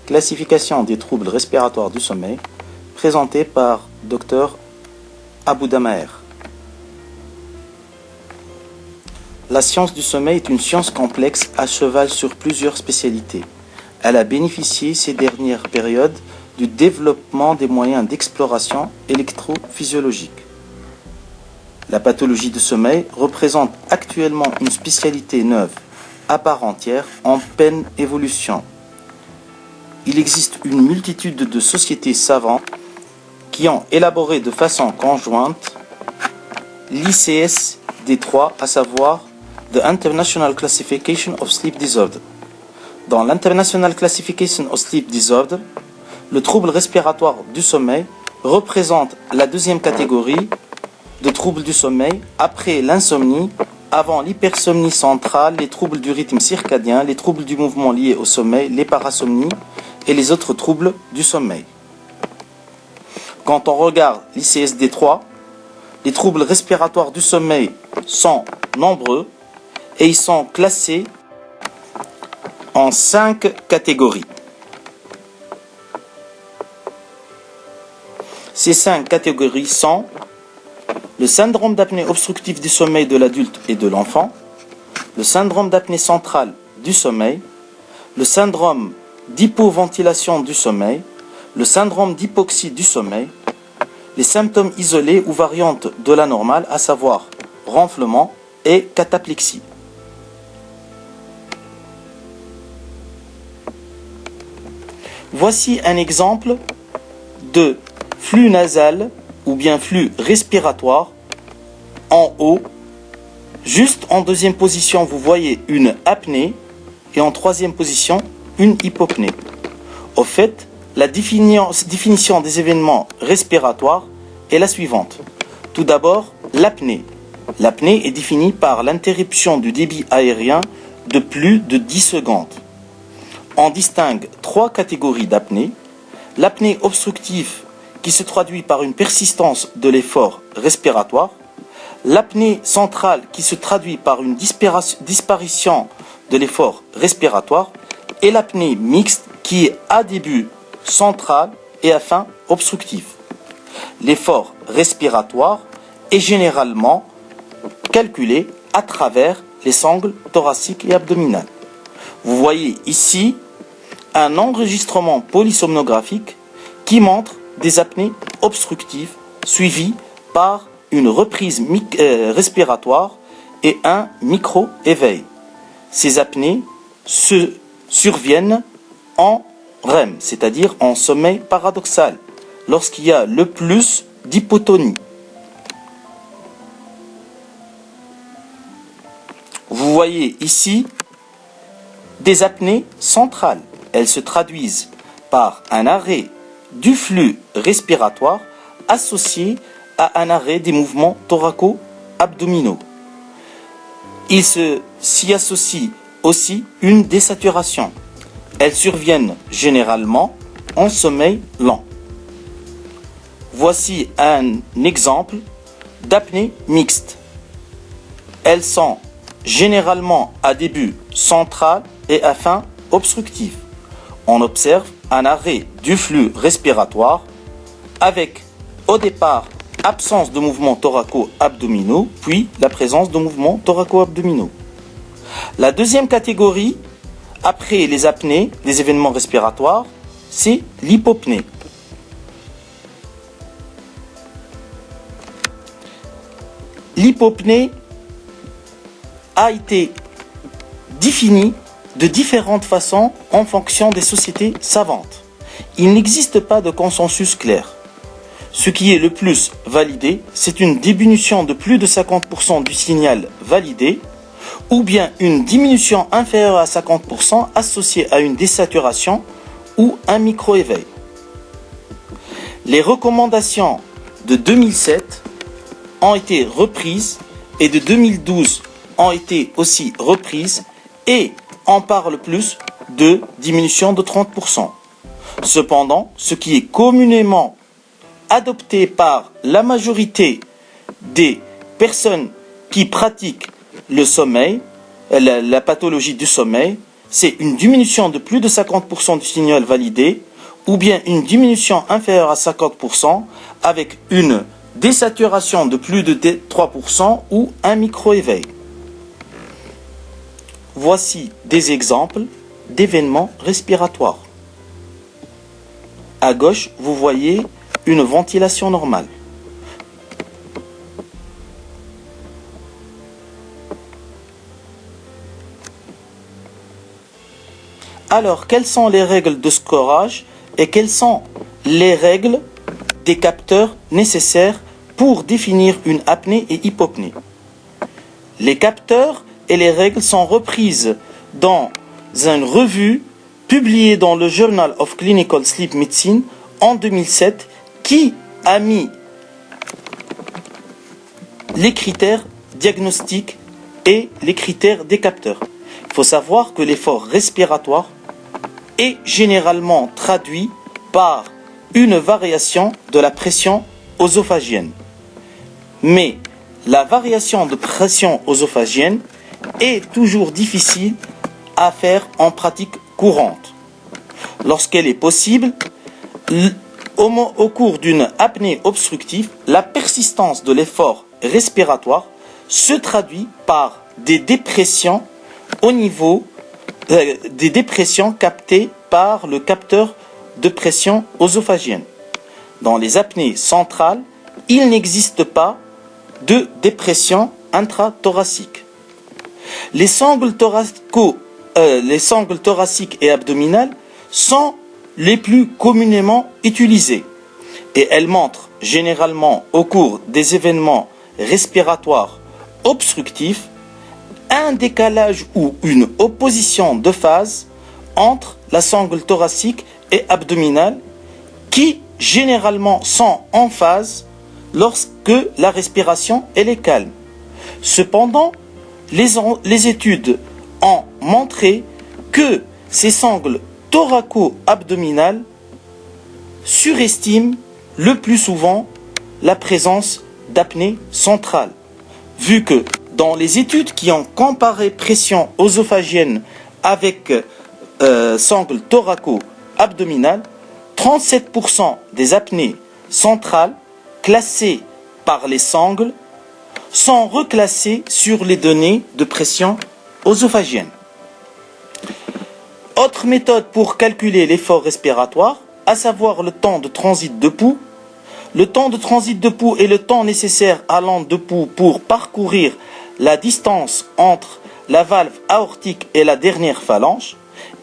Classification des troubles respiratoires du sommeil, présenté par Dr Abouda Maher. La science du sommeil est une science complexe à cheval sur plusieurs spécialités. Elle a bénéficié ces dernières périodes du développement des moyens d'exploration électrophysiologique. La pathologie du sommeil représente actuellement une spécialité neuve, à part entière, en pleine évolution. Il existe une multitude de sociétés savantes qui ont élaboré de façon conjointe l'ICS-D3, à savoir The International Classification of Sleep Disorder. Dans l'International Classification of Sleep Disorder, le trouble respiratoire du sommeil représente la deuxième catégorie de troubles du sommeil après l'insomnie, avant l'hypersomnie centrale, les troubles du rythme circadien, les troubles du mouvement liés au sommeil, les parasomnies et les autres troubles du sommeil. Quand on regarde l'ICSD3, les troubles respiratoires du sommeil sont nombreux et ils sont classés en 5 catégories. Ces 5 catégories sont le syndrome d'apnée obstructive du sommeil de l'adulte et de l'enfant, le syndrome d'apnée centrale du sommeil, le syndrome d'hypoventilation du sommeil, le syndrome d'hypoxie du sommeil, les symptômes isolés ou variantes de la normale, à savoir ronflement et cataplexie. Voici un exemple de flux nasal ou bien flux respiratoire en haut. Juste en deuxième position, vous voyez une apnée et en troisième position, une hypopnée. Au fait, la définition des événements respiratoires est la suivante. Tout d'abord, l'apnée. L'apnée est définie par l'interruption du débit aérien de plus de 10 secondes. On distingue 3 catégories d'apnée. L'apnée obstructive qui se traduit par une persistance de l'effort respiratoire. L'apnée centrale qui se traduit par une disparition de l'effort respiratoire. Et l'apnée mixte qui est à début central et à fin obstructif. L'effort respiratoire est généralement calculé à travers les sangles thoraciques et abdominales. Vous voyez ici un enregistrement polysomnographique qui montre des apnées obstructives suivies par une reprise respiratoire et un micro-éveil. Ces apnées surviennent en REM, c'est-à-dire en sommeil paradoxal, lorsqu'il y a le plus d'hypotonie. Vous voyez ici des apnées centrales. Elles se traduisent par un arrêt du flux respiratoire associé à un arrêt des mouvements thoraco-abdominaux. Il s'y associe aussi une désaturation. Elles surviennent généralement en sommeil lent. Voici un exemple d'apnée mixte. Elles sont généralement à début central et à fin obstructif. On observe un arrêt du flux respiratoire avec au départ absence de mouvements thoraco-abdominaux, puis la présence de mouvements thoraco-abdominaux. La deuxième catégorie, après les apnées, les événements respiratoires, c'est l'hypopnée. L'hypopnée a été définie de différentes façons en fonction des sociétés savantes. Il n'existe pas de consensus clair. Ce qui est le plus validé, c'est une diminution de plus de 50% du signal validé, ou bien une diminution inférieure à 50% associée à une désaturation ou un micro-éveil. Les recommandations de 2007 ont été reprises et de 2012 ont été aussi reprises et on parle plus de diminution de 30%. Cependant, ce qui est communément adopté par la majorité des personnes qui pratiquent le sommeil, la pathologie du sommeil, c'est une diminution de plus de 50% du signal validé, ou bien une diminution inférieure à 50% avec une désaturation de plus de 3% ou un micro-éveil. Voici des exemples d'événements respiratoires. À gauche, vous voyez une ventilation normale. Alors, quelles sont les règles de scorage et quelles sont les règles des capteurs nécessaires pour définir une apnée et hypopnée? Les capteurs et les règles sont reprises dans une revue publiée dans le Journal of Clinical Sleep Medicine en 2007 qui a mis les critères diagnostiques et les critères des capteurs. Il faut savoir que l'effort respiratoire est généralement traduit par une variation de la pression œsophagienne. Mais la variation de pression œsophagienne est toujours difficile à faire en pratique courante. Lorsqu'elle est possible, au cours d'une apnée obstructive, la persistance de l'effort respiratoire se traduit par des dépressions au niveau des dépressions captées par le capteur de pression œsophagienne. Dans les apnées centrales, il n'existe pas de dépression intrathoracique. Les sangles thoraciques et abdominales sont les plus communément utilisées et elles montrent généralement au cours des événements respiratoires obstructifs un décalage ou une opposition de phase entre la sangle thoracique et abdominale qui généralement sont en phase lorsque la respiration elle est calme. Cependant, les études ont montré que ces sangles thoraco-abdominales surestiment le plus souvent la présence d'apnée centrale, vu que dans les études qui ont comparé pression œsophagienne avec sangle thoraco-abdominale, 37% des apnées centrales classées par les sangles sont reclassées sur les données de pression œsophagienne. Autre méthode pour calculer l'effort respiratoire, à savoir le temps de transit de pouls. Le temps de transit de pouls est le temps nécessaire à l'onde de pouls pour parcourir la distance entre la valve aortique et la dernière phalange.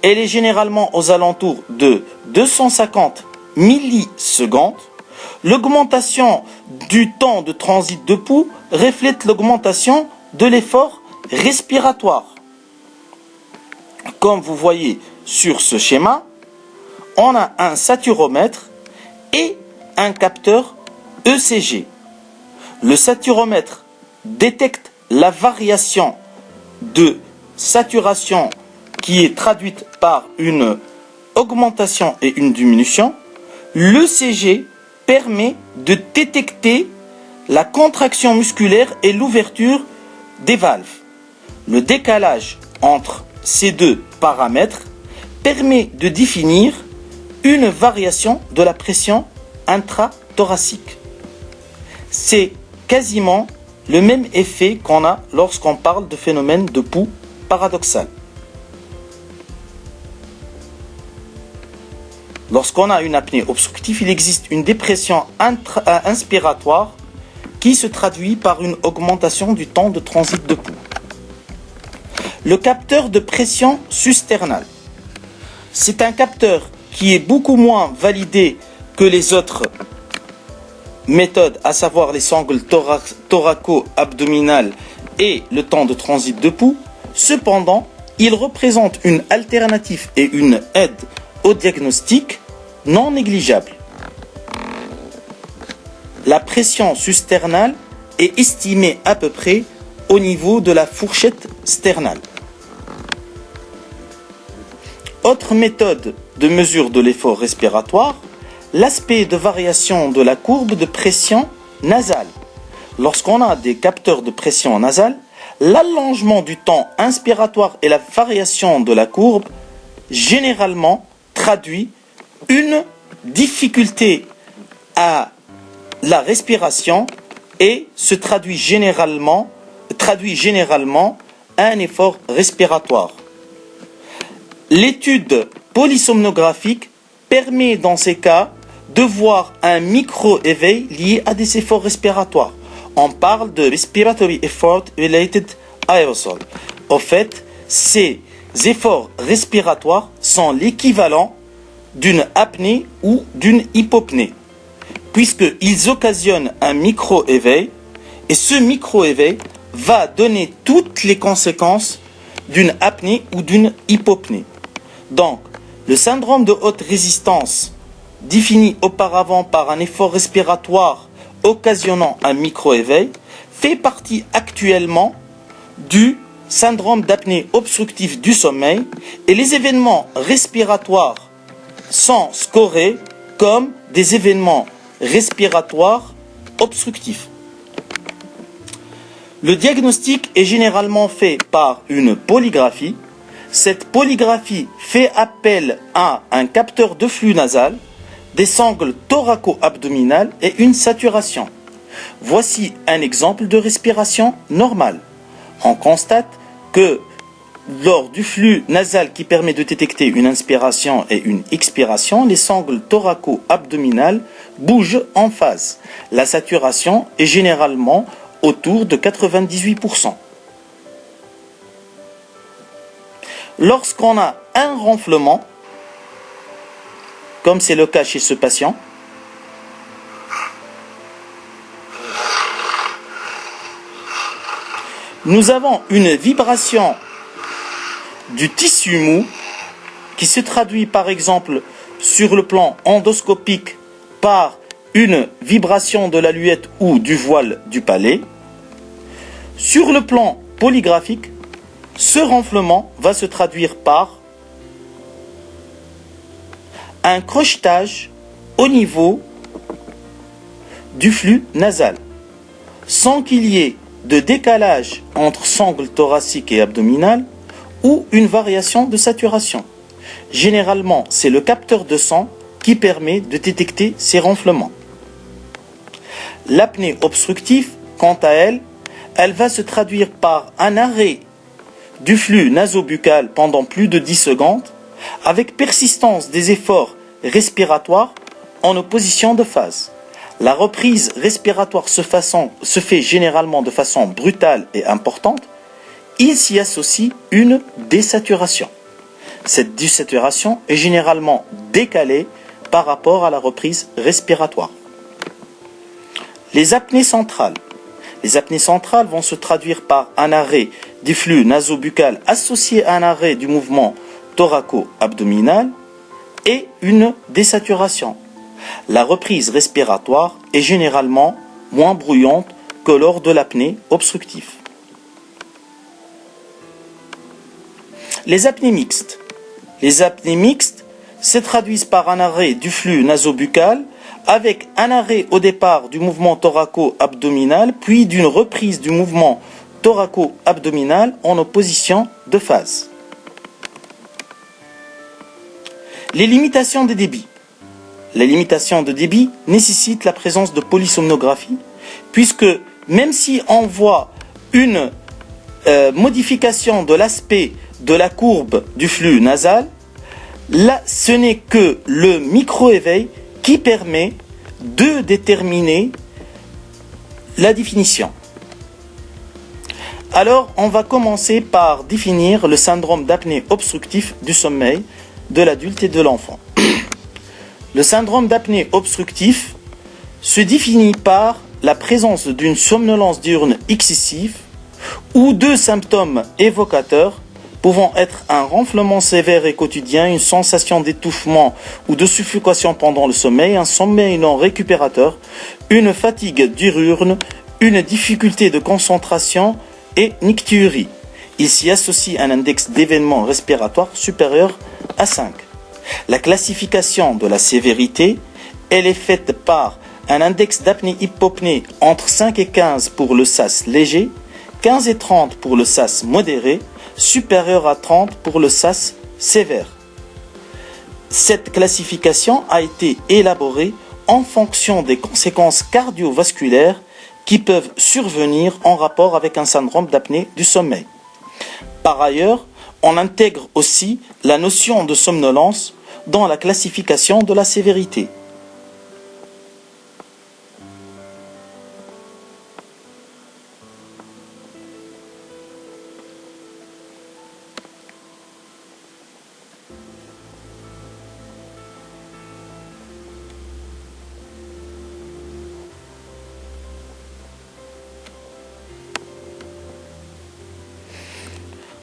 Elle est généralement aux alentours de 250 millisecondes. L'augmentation du temps de transit de pouls reflète l'augmentation de l'effort respiratoire. Comme vous voyez sur ce schéma, on a un saturomètre et un capteur ECG. Le saturomètre détecte la variation de saturation qui est traduite par une augmentation et une diminution. L'ECG permet de détecter la contraction musculaire et l'ouverture des valves. Le décalage entre ces deux paramètres permet de définir une variation de la pression intrathoracique. C'est quasiment le même effet qu'on a lorsqu'on parle de phénomène de pouls paradoxal. Lorsqu'on a une apnée obstructive, il existe une dépression inspiratoire qui se traduit par une augmentation du temps de transit de pouls. Le capteur de pression susternale. C'est un capteur qui est beaucoup moins validé que les autres méthodes, à savoir les sangles thoraco-abdominales et le temps de transit de pouls. Cependant, il représente une alternative et une aide au diagnostic non négligeable. La pression susternale est estimée à peu près au niveau de la fourchette sternale. Autre méthode de mesure de l'effort respiratoire, l'aspect de variation de la courbe de pression nasale. Lorsqu'on a des capteurs de pression nasale, L'allongement du temps inspiratoire et la variation de la courbe généralement traduit une difficulté à la respiration et se traduit généralement un effort respiratoire. L'étude polysomnographique permet dans ces cas de voir un micro-éveil lié à des efforts respiratoires. On parle de Respiratory Effort Related Aerosol. Au fait, ces efforts respiratoires sont l'équivalent d'une apnée ou d'une hypopnée, puisqu'ils occasionnent un micro-éveil, et ce micro-éveil va donner toutes les conséquences d'une apnée ou d'une hypopnée. Donc, le syndrome de haute résistance, défini auparavant par un effort respiratoire occasionnant un micro-éveil, fait partie actuellement du syndrome d'apnée obstructive du sommeil, et les événements respiratoires sont scorés comme des événements respiratoires obstructifs. Le diagnostic est généralement fait par une polygraphie. Cette polygraphie fait appel à un capteur de flux nasal, des sangles thoraco-abdominales et une saturation. Voici un exemple de respiration normale. On constate que lors du flux nasal qui permet de détecter une inspiration et une expiration, les sangles thoraco-abdominales bougent en phase. La saturation est généralement autour de 98%. Lorsqu'on a un renflement, comme c'est le cas chez ce patient, nous avons une vibration du tissu mou qui se traduit par exemple sur le plan endoscopique par une vibration de la luette ou du voile du palais. Sur le plan polygraphique, ce renflement va se traduire par un crochetage au niveau du flux nasal, sans qu'il y ait de décalage entre sangle thoracique et abdominale ou une variation de saturation. Généralement, c'est le capteur de sang qui permet de détecter ces renflements. L'apnée obstructive, quant à elle, elle va se traduire par un arrêt du flux nasobuccal pendant plus de 10 secondes, avec persistance des efforts respiratoires en opposition de phase. La reprise respiratoire se fait généralement de façon brutale et importante. Il s'y associe une désaturation. Cette désaturation est généralement décalée par rapport à la reprise respiratoire. Les apnées centrales. Les apnées centrales vont se traduire par un arrêt du flux nasobuccal associé à un arrêt du mouvement thoraco-abdominal et une désaturation. La reprise respiratoire est généralement moins bruyante que lors de l'apnée obstructive. Les apnées mixtes. Les apnées mixtes se traduisent par un arrêt du flux nasobuccal avec un arrêt au départ du mouvement thoraco-abdominal puis d'une reprise du mouvement thoraco-abdominal en opposition de phase. Les limitations de débit. Les limitations de débit nécessitent la présence de polysomnographie, puisque même si on voit une modification de l'aspect de la courbe du flux nasal, là, ce n'est que le micro-éveil qui permet de déterminer la définition. Alors, on va commencer par définir le syndrome d'apnée obstructif du sommeil de l'adulte et de l'enfant. Le syndrome d'apnée obstructif se définit par la présence d'une somnolence diurne excessive ou deux symptômes évocateurs pouvant être un renflement sévère et quotidien, une sensation d'étouffement ou de suffocation pendant le sommeil, un sommeil non récupérateur, une fatigue diurne, une difficulté de concentration et nicturie. Il s'y associe un index d'événements respiratoires supérieur à 5. La classification de la sévérité, elle est faite par un index d'apnée-hypopnée entre 5 et 15 pour le SAS léger, 15 et 30 pour le SAS modéré, supérieur à 30 pour le SAS sévère. Cette classification a été élaborée en fonction des conséquences cardiovasculaires qui peuvent survenir en rapport avec un syndrome d'apnée du sommeil. Par ailleurs, on intègre aussi la notion de somnolence dans la classification de la sévérité.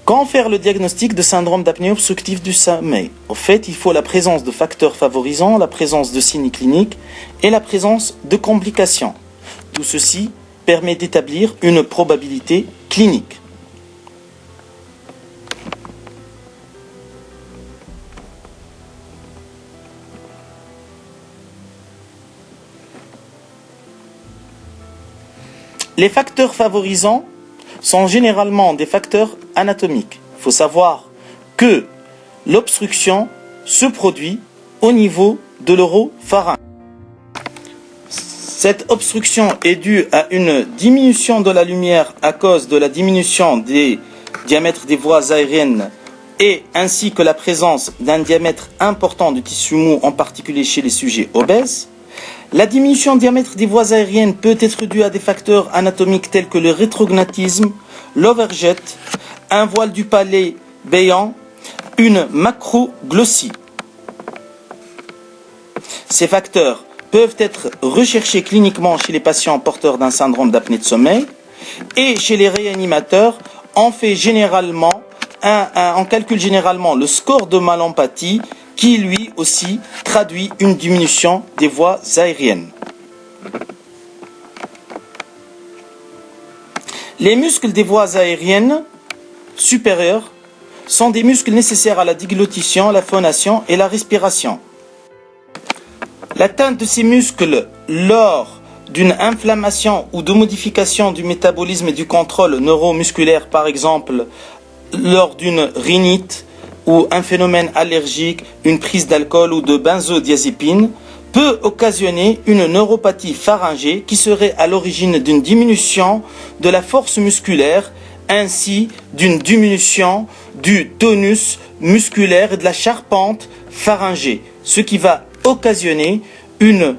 Comment faire le diagnostic de syndrome d'apnée obstructive du sommeil? Au fait, il faut la présence de facteurs favorisants, la présence de signes cliniques et la présence de complications. Tout ceci permet d'établir une probabilité clinique. Les facteurs favorisants sont généralement des facteurs anatomiques. Il faut savoir que l'obstruction se produit au niveau de l'oropharynx. Cette obstruction est due à une diminution de la lumière à cause de la diminution des diamètres des voies aériennes et ainsi que la présence d'un diamètre important de tissu mou, en particulier chez les sujets obèses. La diminution du diamètre des voies aériennes peut être due à des facteurs anatomiques tels que le rétrognatisme, l'overjet, un voile du palais béant, une macroglossie. Ces facteurs peuvent être recherchés cliniquement chez les patients porteurs d'un syndrome d'apnée de sommeil et chez les réanimateurs, on calcule généralement le score de Mallampati qui lui aussi traduit une diminution des voies aériennes. Les muscles des voies aériennes supérieures sont des muscles nécessaires à la déglutition, la phonation et la respiration. L'atteinte de ces muscles lors d'une inflammation ou de modification du métabolisme et du contrôle neuromusculaire, par exemple lors d'une rhinite ou un phénomène allergique, une prise d'alcool ou de benzodiazépine, peut occasionner une neuropathie pharyngée qui serait à l'origine d'une diminution de la force musculaire ainsi d'une diminution du tonus musculaire et de la charpente pharyngée, ce qui va occasionner une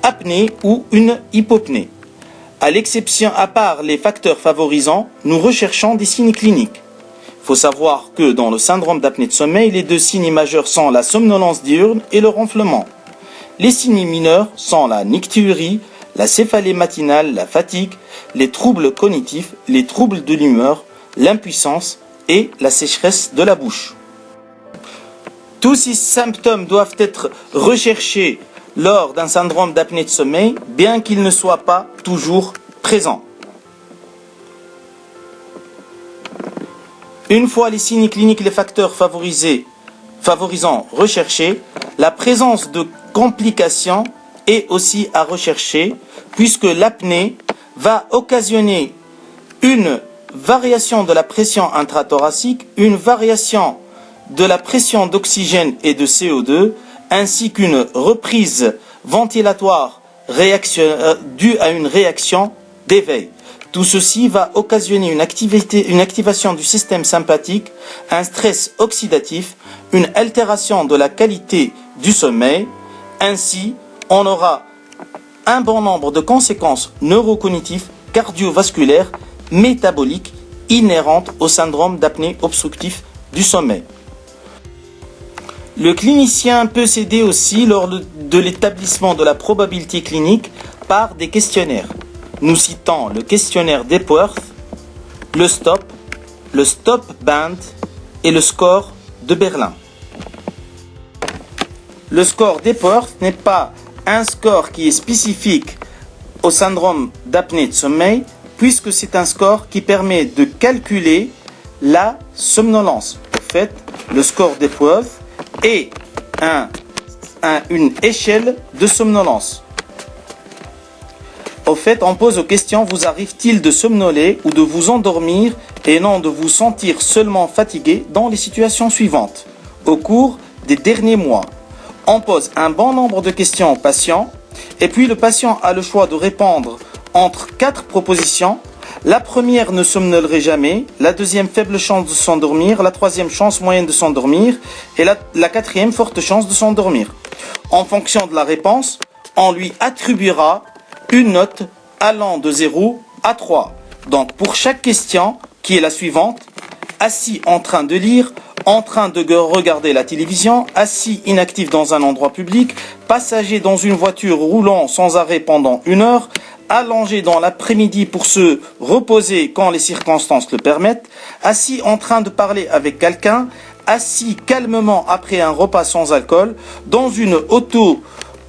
apnée ou une hypopnée. À part les facteurs favorisants, nous recherchons des signes cliniques. Il faut savoir que dans le syndrome d'apnée de sommeil, les deux signes majeurs sont la somnolence diurne et le ronflement. Les signes mineurs sont la nicturie, la céphalée matinale, la fatigue, les troubles cognitifs, les troubles de l'humeur, l'impuissance et la sécheresse de la bouche. Tous ces symptômes doivent être recherchés lors d'un syndrome d'apnée de sommeil, bien qu'ils ne soient pas toujours présents. Une fois les signes cliniques et les facteurs favorisants recherchés, la présence de complications est aussi à rechercher, puisque l'apnée va occasionner une variation de la pression intratoracique, une variation de la pression d'oxygène et de CO2, ainsi qu'une reprise ventilatoire due à une réaction d'éveil. Tout ceci va occasionner une activation du système sympathique, un stress oxydatif, une altération de la qualité du sommeil. Ainsi, on aura un bon nombre de conséquences neurocognitives, cardiovasculaires, métaboliques inhérentes au syndrome d'apnée obstructive du sommeil. Le clinicien peut s'aider aussi lors de l'établissement de la probabilité clinique par des questionnaires. Nous citons le questionnaire d'Epworth, le Stop Band et le score de Berlin. Le score d'Epworth n'est pas un score qui est spécifique au syndrome d'apnée de sommeil, puisque c'est un score qui permet de calculer la somnolence. En fait, le score d'Epworth est une échelle de somnolence. Au fait, on pose aux questions, vous arrive-t-il de somnoler ou de vous endormir et non de vous sentir seulement fatigué dans les situations suivantes? Au cours des derniers mois, on pose un bon nombre de questions au patient et puis le patient a le choix de répondre entre 4 propositions. La première ne somnolerait jamais, la deuxième faible chance de s'endormir, la troisième chance moyenne de s'endormir et la quatrième forte chance de s'endormir. En fonction de la réponse, on lui attribuera une note allant de 0 à 3. Donc pour chaque question, qui est la suivante, assis en train de lire, en train de regarder la télévision, assis inactif dans un endroit public, passager dans une voiture roulant sans arrêt pendant 1 heure, allongé dans l'après-midi pour se reposer quand les circonstances le permettent, assis en train de parler avec quelqu'un, assis calmement après un repas sans alcool, dans une auto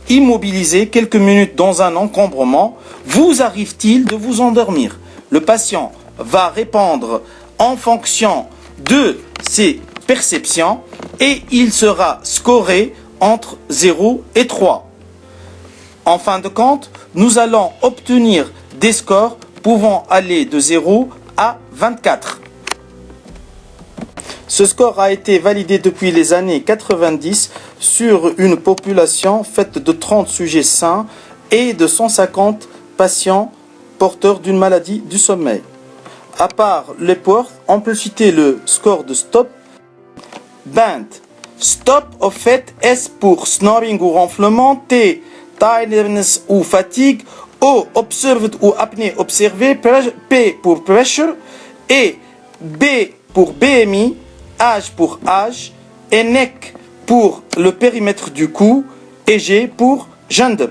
immobilisé quelques minutes dans un encombrement, vous arrive-t-il de vous endormir? Le patient va répondre en fonction de ses perceptions et il sera scoré entre 0 et 3. En fin de compte, nous allons obtenir des scores pouvant aller de 0 à 24. Ce score a été validé depuis les années 90 sur une population faite de 30 sujets sains et de 150 patients porteurs d'une maladie du sommeil. À part l'Epworth, on peut citer le score de STOP. BANT. STOP, au fait, S pour snoring ou ronflement, T, tiredness ou fatigue, O, observed ou apnée observée, P pour pressure, et B pour BMI, H pour âge, et NEC pour le périmètre du cou, et G pour gender.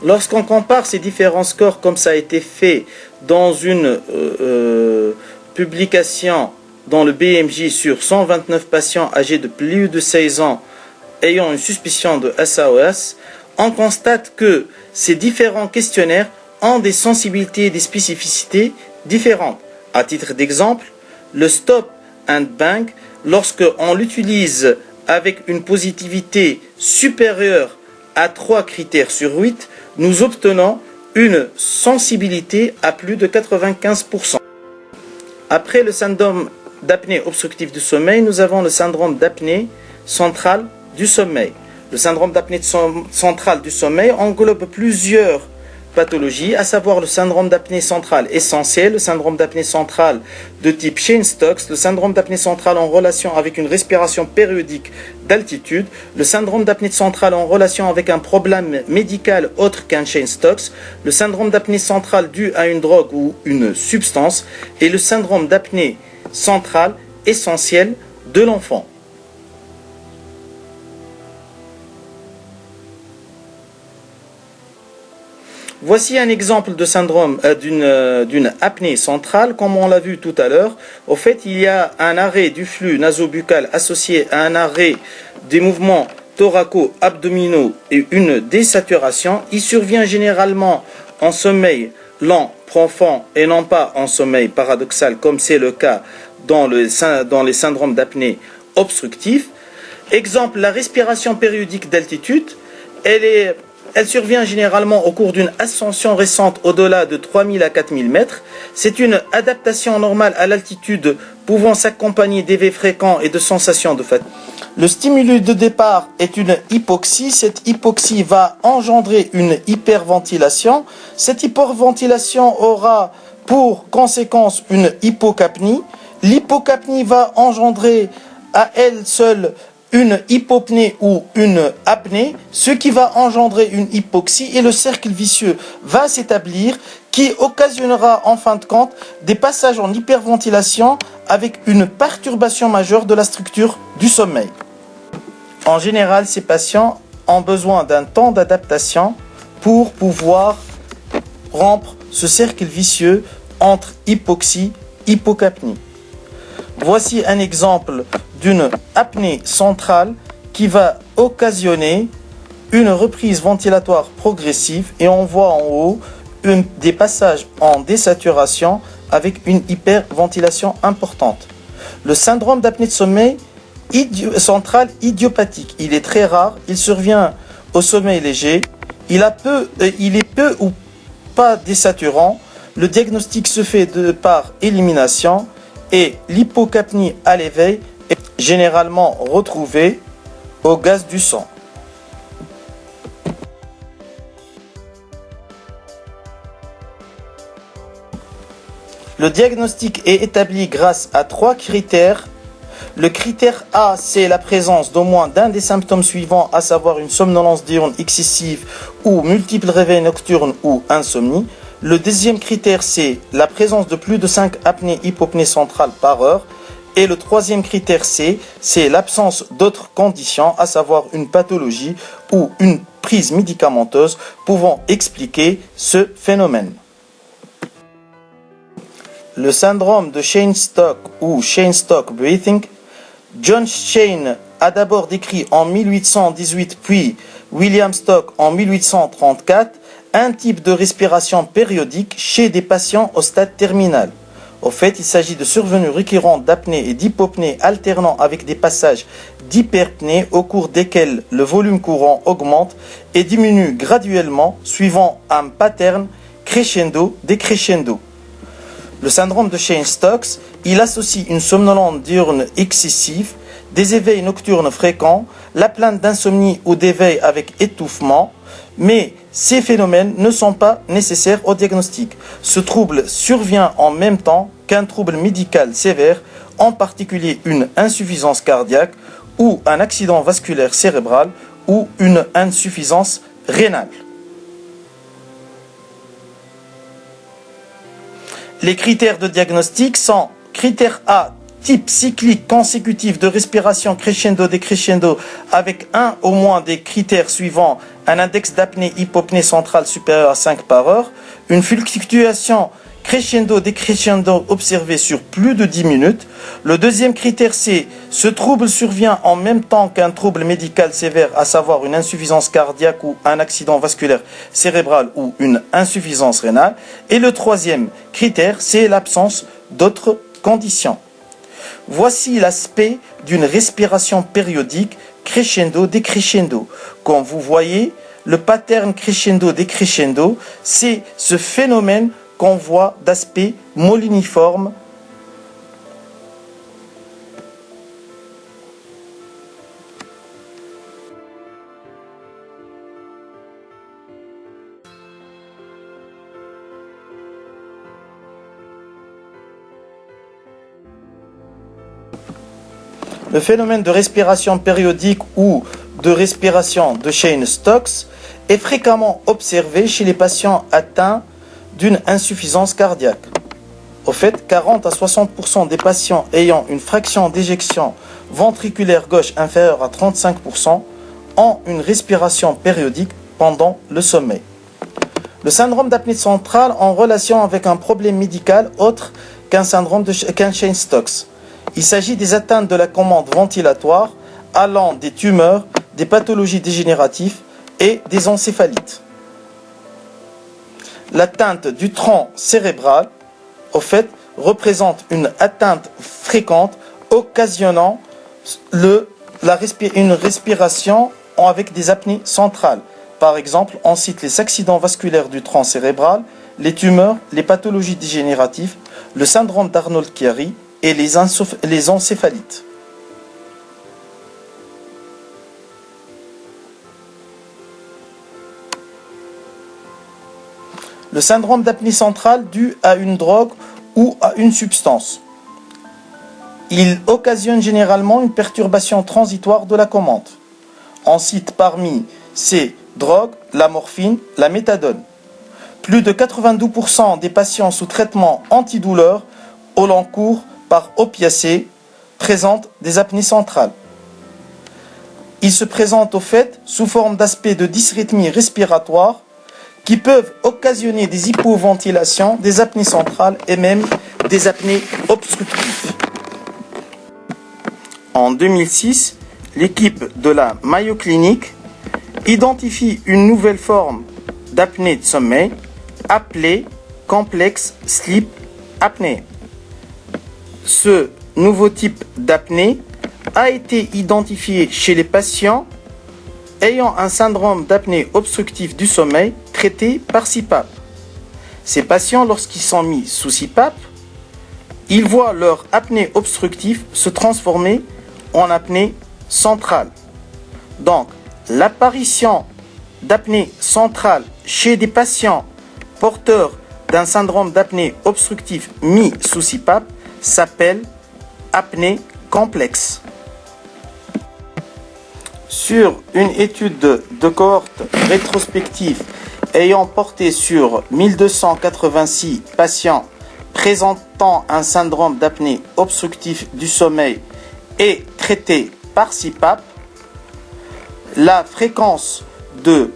Lorsqu'on compare ces différents scores comme ça a été fait dans une publication dans le BMJ sur 129 patients âgés de plus de 16 ans ayant une suspicion de SAOS, on constate que ces différents questionnaires ont des sensibilités et des spécificités différentes. À titre d'exemple, le Stop and Bang, lorsque on l'utilise avec une positivité supérieure à 3 critères sur 8, nous obtenons une sensibilité à plus de 95%. Après le syndrome d'apnée obstructive du sommeil, nous avons le syndrome d'apnée centrale du sommeil. Le syndrome d'apnée centrale du sommeil englobe plusieurs pathologies, à savoir le syndrome d'apnée centrale essentielle, le syndrome d'apnée centrale de type Cheyne-Stokes, le syndrome d'apnée centrale en relation avec une respiration périodique d'altitude, le syndrome d'apnée centrale en relation avec un problème médical autre qu'un Cheyne-Stokes, le syndrome d'apnée centrale dû à une drogue ou une substance, et le syndrome d'apnée centrale essentielle de l'enfant. Voici un exemple de syndrome d'une apnée centrale, comme on l'a vu tout à l'heure. Au fait, il y a un arrêt du flux nasobuccal associé à un arrêt des mouvements thoraco-abdominaux et une désaturation. Il survient généralement en sommeil lent, profond et non pas en sommeil paradoxal, comme c'est le cas dans les syndromes d'apnée obstructif. Exemple, la respiration périodique d'altitude, elle survient généralement au cours d'une ascension récente au-delà de 3000 à 4000 mètres. C'est une adaptation normale à l'altitude pouvant s'accompagner d'éveils fréquents et de sensations de fatigue. Le stimulus de départ est une hypoxie. Cette hypoxie va engendrer une hyperventilation. Cette hyperventilation aura pour conséquence une hypocapnie. L'hypocapnie va engendrer à elle seule une hypopnée ou une apnée, ce qui va engendrer une hypoxie et le cercle vicieux va s'établir qui occasionnera en fin de compte des passages en hyperventilation avec une perturbation majeure de la structure du sommeil. En général, ces patients ont besoin d'un temps d'adaptation pour pouvoir rompre ce cercle vicieux entre hypoxie et hypocapnie. Voici un exemple d'une apnée centrale qui va occasionner une reprise ventilatoire progressive et on voit en haut des passages en désaturation avec une hyperventilation importante. Le syndrome d'apnée de sommeil central idiopathique, il est très rare, il survient au sommeil léger, il est peu ou pas désaturant. Le diagnostic se fait par élimination et l'hypocapnie à l'éveil est généralement retrouvée au gaz du sang. Le diagnostic est établi grâce à 3 critères. Le critère A, c'est la présence d'au moins d'un des symptômes suivants, à savoir une somnolence diurne excessive ou multiples réveils nocturnes ou insomnie. Le deuxième critère, c'est la présence de plus de 5 apnées-hypopnées centrales par heure. Et le troisième critère C, c'est l'absence d'autres conditions, à savoir une pathologie ou une prise médicamenteuse pouvant expliquer ce phénomène. Le syndrome de Cheyne-Stokes ou Cheyne-Stokes breathing, John Cheyne a d'abord décrit en 1818 puis William Stokes en 1834 un type de respiration périodique chez des patients au stade terminal. Au fait, il s'agit de survenues récurrentes d'apnée et d'hypopnée alternant avec des passages d'hyperpnée au cours desquels le volume courant augmente et diminue graduellement suivant un pattern crescendo-décrescendo. Le syndrome de Cheyne-Stokes, il associe une somnolence diurne excessive, des éveils nocturnes fréquents, la plainte d'insomnie ou d'éveil avec étouffement, mais ces phénomènes ne sont pas nécessaires au diagnostic. Ce trouble survient en même temps qu'un trouble médical sévère, en particulier une insuffisance cardiaque ou un accident vasculaire cérébral ou une insuffisance rénale. Les critères de diagnostic sont critère A, type cyclique consécutif de respiration crescendo-décrescendo avec un au moins des critères suivants, un index d'apnée-hypopnée centrale supérieur à 5 par heure, une fluctuation crescendo-décrescendo observée sur plus de 10 minutes. Le deuxième critère C, ce trouble survient en même temps qu'un trouble médical sévère, à savoir une insuffisance cardiaque ou un accident vasculaire cérébral ou une insuffisance rénale. Et le troisième critère, c'est l'absence d'autres conditions. Voici l'aspect d'une respiration périodique crescendo-décrescendo. Comme vous voyez, le pattern crescendo-décrescendo, c'est ce phénomène qu'on voit d'aspect moliniforme. Le phénomène de respiration périodique ou de respiration de Cheyne-Stokes est fréquemment observé chez les patients atteints d'une insuffisance cardiaque. Au fait, 40 à 60% des patients ayant une fraction d'éjection ventriculaire gauche inférieure à 35% ont une respiration périodique pendant le sommeil. Le syndrome d'apnée centrale en relation avec un problème médical autre qu'un Cheyne-Stokes. Il s'agit des atteintes de la commande ventilatoire allant des tumeurs, des pathologies dégénératives et des encéphalites. L'atteinte du tronc cérébral, au fait, représente une atteinte fréquente occasionnant une respiration avec des apnées centrales. Par exemple, on cite les accidents vasculaires du tronc cérébral, les tumeurs, les pathologies dégénératives, le syndrome d'Arnold-Chiari et les encéphalites. Le syndrome d'apnée centrale dû à une drogue ou à une substance. Il occasionne généralement une perturbation transitoire de la commande. On cite parmi ces drogues la morphine, la méthadone. Plus de 92% des patients sous traitement antidouleur au long cours par opiacés présentent des apnées centrales. Ils se présentent au fait sous forme d'aspect de dysrythmie respiratoire qui peuvent occasionner des hypoventilations, des apnées centrales et même des apnées obstructives. En 2006, l'équipe de la Mayo Clinic identifie une nouvelle forme d'apnée de sommeil appelée complexe sleep apnée. Ce nouveau type d'apnée a été identifié chez les patients ayant un syndrome d'apnée obstructive du sommeil traité par CPAP. Ces patients, lorsqu'ils sont mis sous CPAP, ils voient leur apnée obstructive se transformer en apnée centrale. Donc, l'apparition d'apnée centrale chez des patients porteurs d'un syndrome d'apnée obstructive mis sous CPAP s'appelle apnée complexe. Sur une étude de cohorte rétrospective ayant porté sur 1286 patients présentant un syndrome d'apnée obstructive du sommeil et traités par CPAP, la fréquence de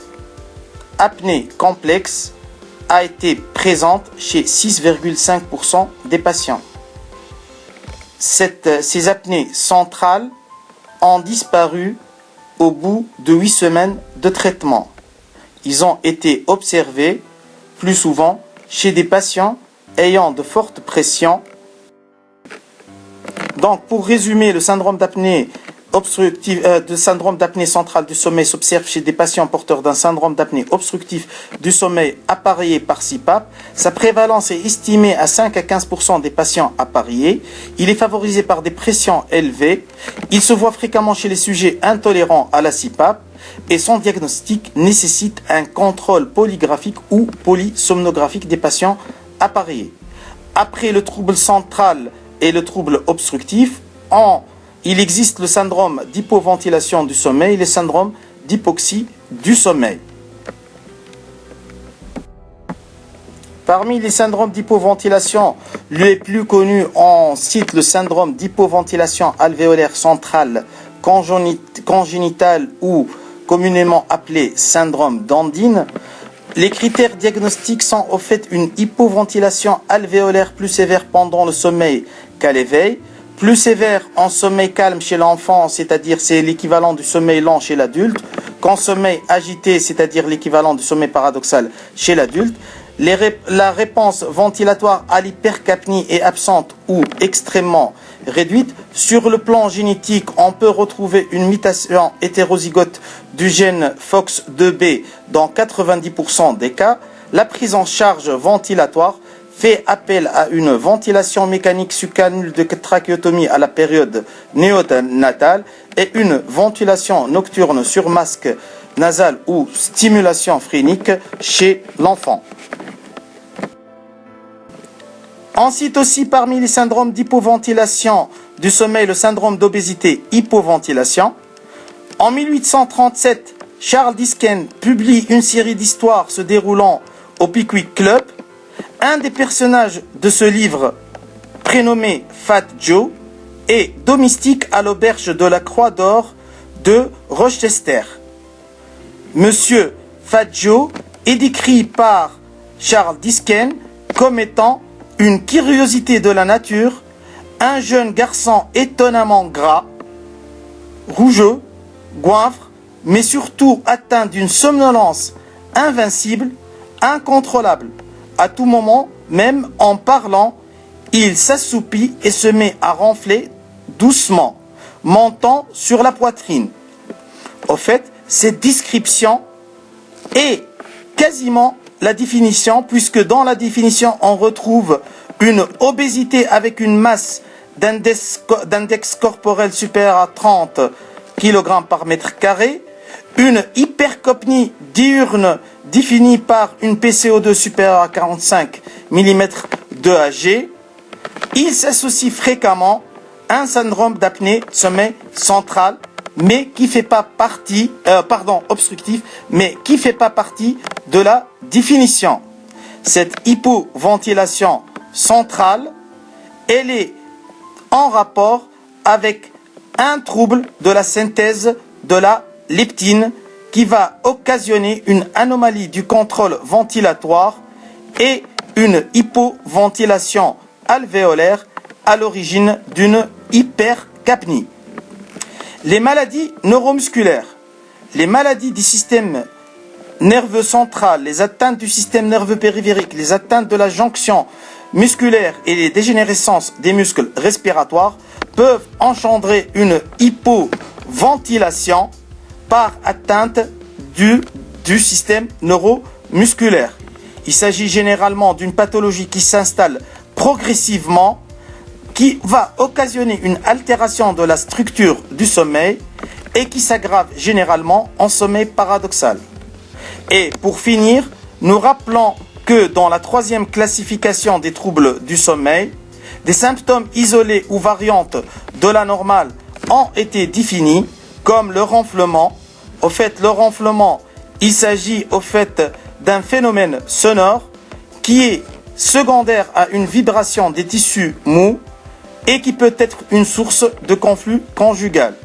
apnée complexe a été présente chez 6,5% des patients. Ces apnées centrales ont disparu au bout de 8 semaines de traitement. Ils ont été observés plus souvent chez des patients ayant de fortes pressions. Donc, pour résumer, le syndrome d'apnée syndrome d'apnée centrale du sommeil s'observe chez des patients porteurs d'un syndrome d'apnée obstructif du sommeil appareillé par CPAP. Sa prévalence est estimée à 5 à 15% des patients appareillés. Il est favorisé par des pressions élevées. Il se voit fréquemment chez les sujets intolérants à la CPAP et son diagnostic nécessite un contrôle polygraphique ou polysomnographique des patients appareillés. Après le trouble central et le trouble obstructif, il existe le syndrome d'hypoventilation du sommeil et le syndrome d'hypoxie du sommeil. Parmi les syndromes d'hypoventilation, le plus connu, on cite le syndrome d'hypoventilation alvéolaire centrale congénitale ou communément appelé syndrome d'Andine. Les critères diagnostiques sont au fait une hypoventilation alvéolaire plus sévère pendant le sommeil qu'à l'éveil, plus sévère en sommeil calme chez l'enfant, c'est-à-dire c'est l'équivalent du sommeil lent chez l'adulte, qu'en sommeil agité, c'est-à-dire l'équivalent du sommeil paradoxal chez l'adulte. La réponse ventilatoire à l'hypercapnie est absente ou extrêmement réduite. Sur le plan génétique, on peut retrouver une mutation hétérozygote du gène FOX2B dans 90% des cas. La prise en charge ventilatoire fait appel à une ventilation mécanique sous canule de trachéotomie à la période néonatale et une ventilation nocturne sur masque nasal ou stimulation phrénique chez l'enfant. On cite aussi parmi les syndromes d'hypoventilation du sommeil le syndrome d'obésité hypoventilation. En 1837, Charles Dickens publie une série d'histoires se déroulant au Pickwick Club. Un des personnages de ce livre, prénommé Fat Joe, est domestique à l'auberge de la Croix d'Or de Rochester. Monsieur Fat Joe est décrit par Charles Dickens comme étant une curiosité de la nature, un jeune garçon étonnamment gras, rougeau, goinfre, mais surtout atteint d'une somnolence invincible, incontrôlable. À tout moment, même en parlant, il s'assoupit et se met à ronfler doucement, montant sur la poitrine. Au fait, cette description est quasiment la définition, puisque dans la définition, on retrouve une obésité avec une masse d'index corporel supérieur à 30 kg par mètre carré, une hypercapnie diurne définie par une PCO2 supérieure à 45 mm de Ag. Il s'associe fréquemment à un syndrome d'apnée sommeil central, mais qui fait pas partie, obstructif, mais qui fait pas partie de la définition. Cette hypoventilation centrale, elle est en rapport avec un trouble de la synthèse de la leptine qui va occasionner une anomalie du contrôle ventilatoire et une hypoventilation alvéolaire à l'origine d'une hypercapnie. Les maladies neuromusculaires, les maladies du système nerveux central, les atteintes du système nerveux périphérique, les atteintes de la jonction musculaire et les dégénérescences des muscles respiratoires peuvent engendrer une hypoventilation par atteinte du système neuromusculaire. Il s'agit généralement d'une pathologie qui s'installe progressivement, qui va occasionner une altération de la structure du sommeil et qui s'aggrave généralement en sommeil paradoxal. Et pour finir, nous rappelons que dans la troisième classification des troubles du sommeil, des symptômes isolés ou variantes de la normale ont été définis comme le ronflement. Au fait, le ronflement, il s'agit au fait d'un phénomène sonore qui est secondaire à une vibration des tissus mous et qui peut être une source de conflit conjugal.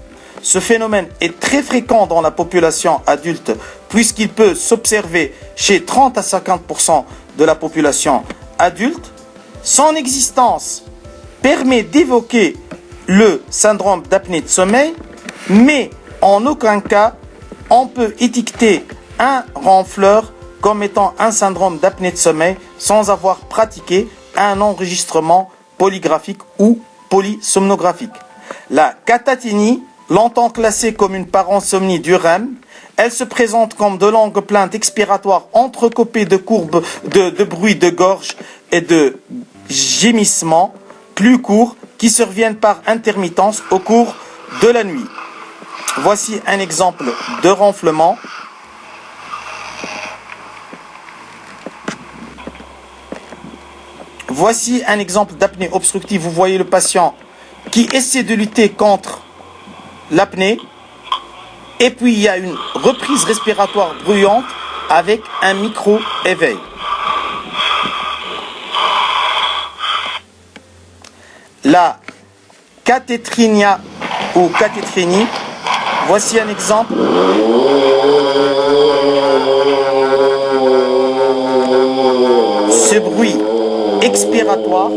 Ce phénomène est très fréquent dans la population adulte puisqu'il peut s'observer chez 30 à 50% de la population adulte. Son existence permet d'évoquer le syndrome d'apnée de sommeil, mais en aucun cas on peut étiqueter un ronfleur comme étant un syndrome d'apnée de sommeil sans avoir pratiqué un enregistrement polygraphique ou polysomnographique. La cataténie, longtemps classée comme une parensomnie du REM, elle se présente comme de longues plaintes expiratoires entrecoupées de courbes de bruits de gorge et de gémissements plus courts qui surviennent par intermittence au cours de la nuit. Voici un exemple de ronflement. Voici un exemple d'apnée obstructive. Vous voyez le patient qui essaie de lutter contre l'apnée. Et puis il y a une reprise respiratoire bruyante avec un micro-éveil. La catétrinia ou catétrénie, voici un exemple. Ce bruit expiratoire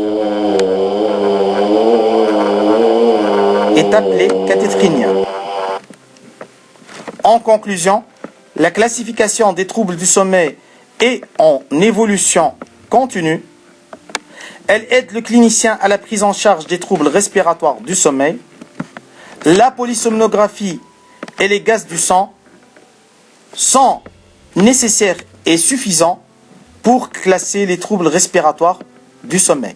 est appelé catétrinia. En conclusion, la classification des troubles du sommeil est en évolution continue. Elle aide le clinicien à la prise en charge des troubles respiratoires du sommeil. La polysomnographie et les gaz du sang sont nécessaires et suffisants pour classer les troubles respiratoires du sommeil.